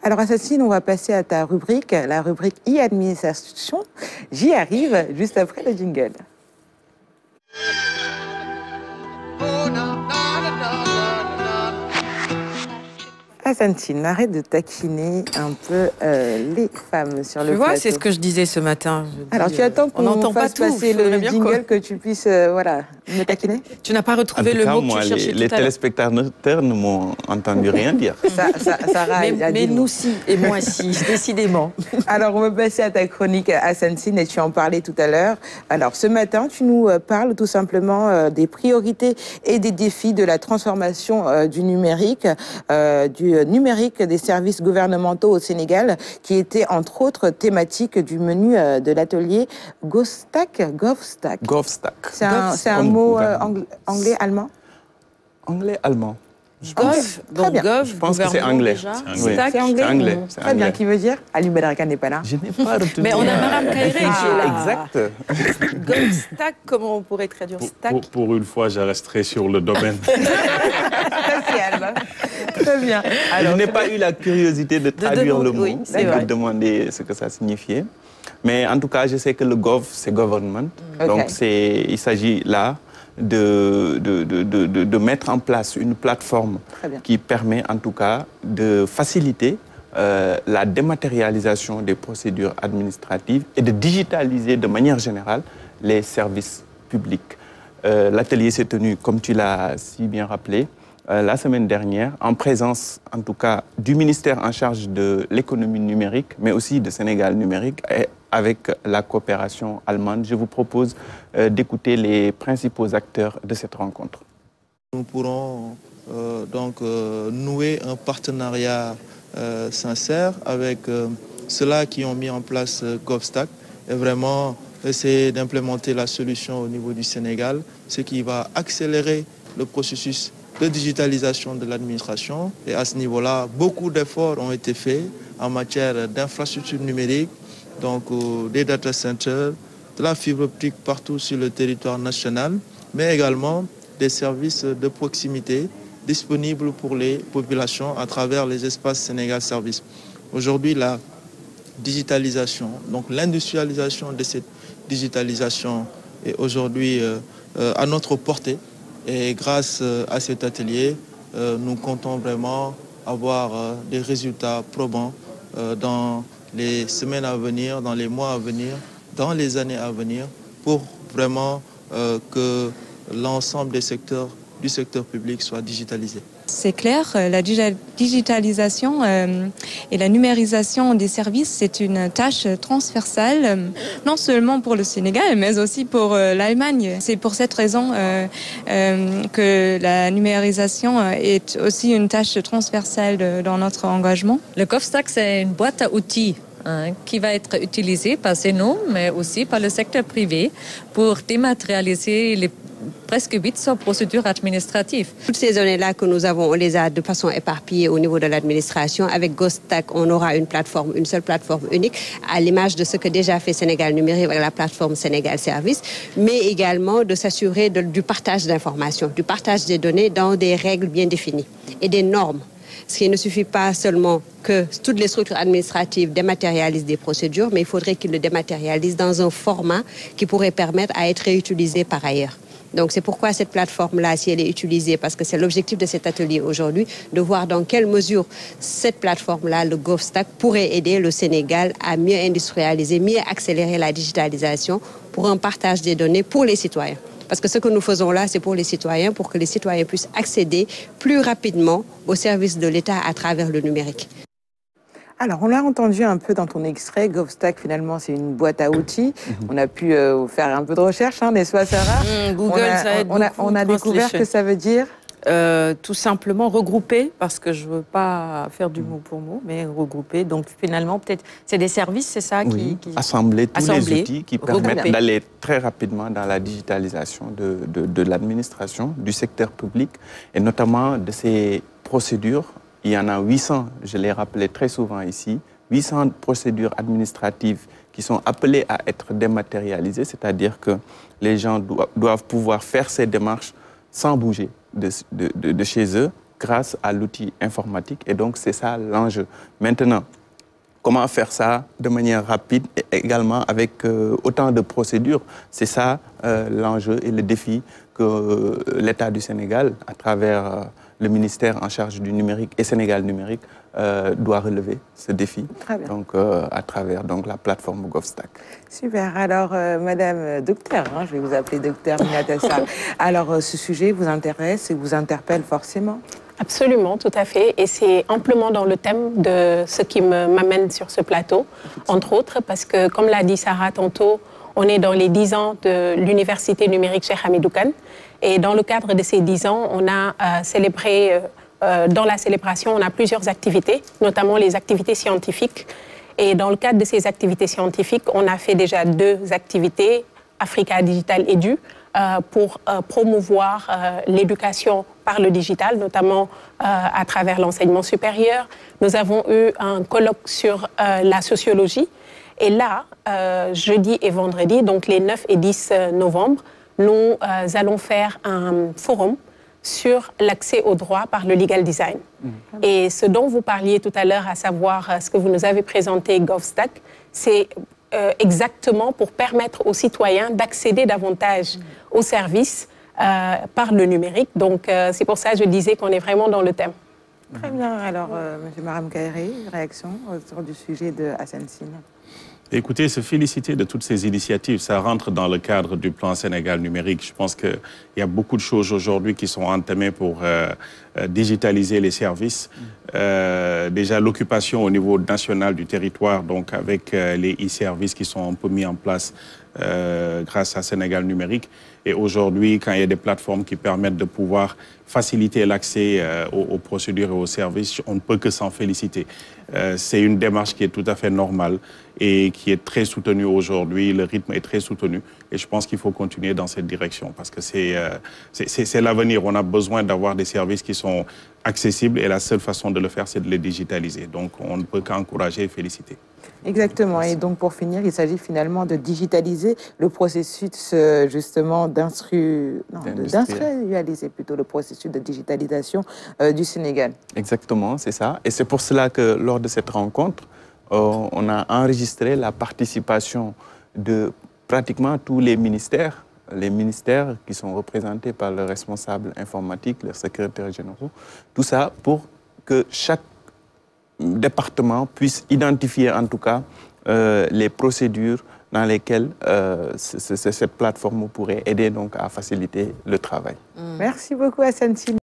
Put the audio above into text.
Alors, Assassine, on va passer à ta rubrique, la rubrique e-administration. J'y arrive juste après le jingle. Assassine, arrête de taquiner un peu les femmes sur le plateau. Tu vois, c'est ce que je disais ce matin. Alors, tu attends qu'on fasse passer le jingle que tu puisses voilà, me taquiner. Tu n'as pas retrouvé le mot que tu cherchais tout à l'heure. Les téléspectateurs ne m'ont entendu rien dire. Mais nous si, et moi si, décidément. Alors, on va passer à ta chronique, Assassine, et tu en parlais tout à l'heure. Alors, ce matin, tu nous parles tout simplement des priorités et des défis de la transformation du numérique des services gouvernementaux au Sénégal, qui était entre autres thématique du menu de l'atelier GovStack. C'est un mot anglais-allemand? Anglais-allemand. Je pense que c'est anglais. C'est anglais. Très bien, qui veut dire Ali Badraka n'est pas là. Je n'ai pas retenu. Mais on a Madame Kairé qui est là. Exact. GovStack, comment on pourrait traduire stack? Pour une fois, je resterai sur le domaine. Très bien. Alors, je n'ai pas eu la curiosité de traduire le mot, de demander ce que ça signifiait. Mais en tout cas, je sais que le gov, c'est government. Donc, il s'agit là de mettre en place une plateforme qui permet en tout cas de faciliter la dématérialisation des procédures administratives et de digitaliser de manière générale les services publics. L'atelier s'est tenu, comme tu l'as si bien rappelé, la semaine dernière, en présence en tout cas du ministère en charge de l'économie numérique, mais aussi de Sénégal numérique, et avec la coopération allemande. Je vous propose d'écouter les principaux acteurs de cette rencontre. Nous pourrons nouer un partenariat sincère avec ceux-là qui ont mis en place GovStack et vraiment essayer d'implémenter la solution au niveau du Sénégal, ce qui va accélérer le processus de digitalisation de l'administration. Et à ce niveau-là, beaucoup d'efforts ont été faits en matière d'infrastructures numériques, donc des data centers, de la fibre optique partout sur le territoire national, mais également des services de proximité disponibles pour les populations à travers les espaces Sénégal Service. Aujourd'hui, la digitalisation, donc l'industrialisation de cette digitalisation est aujourd'hui à notre portée. Et grâce à cet atelier, nous comptons vraiment avoir des résultats probants dans les semaines à venir, dans les mois à venir, dans les années à venir, pour vraiment que l'ensemble des secteurs du secteur public soit digitalisé. C'est clair, la digitalisation et la numérisation des services, c'est une tâche transversale, non seulement pour le Sénégal, mais aussi pour l'Allemagne. C'est pour cette raison que la numérisation est aussi une tâche transversale dans notre engagement. Le GovStack, c'est une boîte à outils qui va être utilisée par nous, mais aussi par le secteur privé pour dématérialiser les presque 800 procédures administratives. Toutes ces données-là que nous avons, on les a de façon éparpillée au niveau de l'administration. Avec GovStack, on aura une plateforme, une seule plateforme unique, à l'image de ce que déjà fait Sénégal Numérique avec la plateforme Sénégal Service, mais également de s'assurer du partage d'informations, du partage des données dans des règles bien définies et des normes. Ce qui ne suffit pas seulement que toutes les structures administratives dématérialisent des procédures, mais il faudrait qu'ils le dématérialisent dans un format qui pourrait permettre à être réutilisé par ailleurs. Donc c'est pourquoi cette plateforme-là, si elle est utilisée, parce que c'est l'objectif de cet atelier aujourd'hui, de voir dans quelle mesure cette plateforme-là, le GovStack, pourrait aider le Sénégal à mieux industrialiser, mieux accélérer la digitalisation pour un partage des données pour les citoyens. Parce que ce que nous faisons là, c'est pour les citoyens, pour que les citoyens puissent accéder plus rapidement aux services de l'État à travers le numérique. Alors, on l'a entendu un peu dans ton extrait, GovStack, finalement, c'est une boîte à outils. On a pu faire un peu de recherche, n'est-ce pas, Sarah? Google, ça aide beaucoup. On a découvert que ça veut dire tout simplement regrouper, parce que je ne veux pas faire du mot pour mot, mais regrouper. Donc, finalement, peut-être, c'est des services, c'est ça qui assembler tous les outils qui permettent d'aller très rapidement dans la digitalisation de l'administration, du secteur public, et notamment de ces procédures. Il y en a 800, je l'ai rappelé très souvent ici, 800 procédures administratives qui sont appelées à être dématérialisées, c'est-à-dire que les gens doivent pouvoir faire ces démarches sans bouger de chez eux, grâce à l'outil informatique. Et donc, c'est ça l'enjeu. Maintenant, comment faire ça de manière rapide et également avec autant de procédures? C'est ça l'enjeu et le défi que l'État du Sénégal, à travers le ministère en charge du numérique et Sénégal numérique, doit relever ce défi. Très bien. Donc, à travers la plateforme GovStack. Super. Alors, Madame Docteur, je vais vous appeler Docteur Aminata Sarr. Alors, ce sujet vous intéresse et vous interpelle forcément? Absolument, tout à fait. Et c'est amplement dans le thème de ce qui m'amène sur ce plateau, entre autres, parce que, comme l'a dit Sarah tantôt, on est dans les 10 ans de l'Université numérique Cheikh Hamidou Kane. Et dans le cadre de ces 10 ans, on a célébré, dans la célébration, on a plusieurs activités, notamment les activités scientifiques. Et dans le cadre de ces activités scientifiques, on a fait déjà 2 activités, Africa Digital Edu, pour promouvoir l'éducation par le digital, notamment à travers l'enseignement supérieur. Nous avons eu un colloque sur la sociologie. Et là, jeudi et vendredi, donc les 9 et 10 novembre, nous allons faire un forum sur l'accès au droit par le legal design. Et ce dont vous parliez tout à l'heure, à savoir ce que vous nous avez présenté, GovStack, c'est exactement pour permettre aux citoyens d'accéder davantage aux services par le numérique. Donc, c'est pour ça que je disais qu'on est vraiment dans le thème. Très bien. Alors, M. Maram Kairé, réaction autour du sujet de Hassan Sine? Écoutez, se féliciter de toutes ces initiatives, ça rentre dans le cadre du plan Sénégal numérique. Je pense qu'il y a beaucoup de choses aujourd'hui qui sont entamées pour digitaliser les services. Déjà, l'occupation au niveau national du territoire, donc avec les e-services qui sont un peu mis en place grâce à Sénégal numérique. Et aujourd'hui, quand il y a des plateformes qui permettent de pouvoir faciliter l'accès aux procédures et aux services, on ne peut que s'en féliciter. C'est une démarche qui est tout à fait normale et qui est très soutenue aujourd'hui. Le rythme est très soutenu et je pense qu'il faut continuer dans cette direction parce que c'est l'avenir. On a besoin d'avoir des services qui sont accessibles et la seule façon de le faire, c'est de les digitaliser. Donc, on ne peut qu'encourager et féliciter. Exactement. Et donc, pour finir, il s'agit finalement de digitaliser le processus, justement, d'industrialiser plutôt le processus de digitalisation du Sénégal. Exactement, c'est ça. Et c'est pour cela que lors de cette rencontre, on a enregistré la participation de pratiquement tous les ministères qui sont représentés par le responsable informatique, le secrétaire général, tout ça pour que chaque département puisse identifier en tout cas les procédures dans lesquelles cette plateforme pourrait aider donc à faciliter le travail. Merci beaucoup Hassan Sine.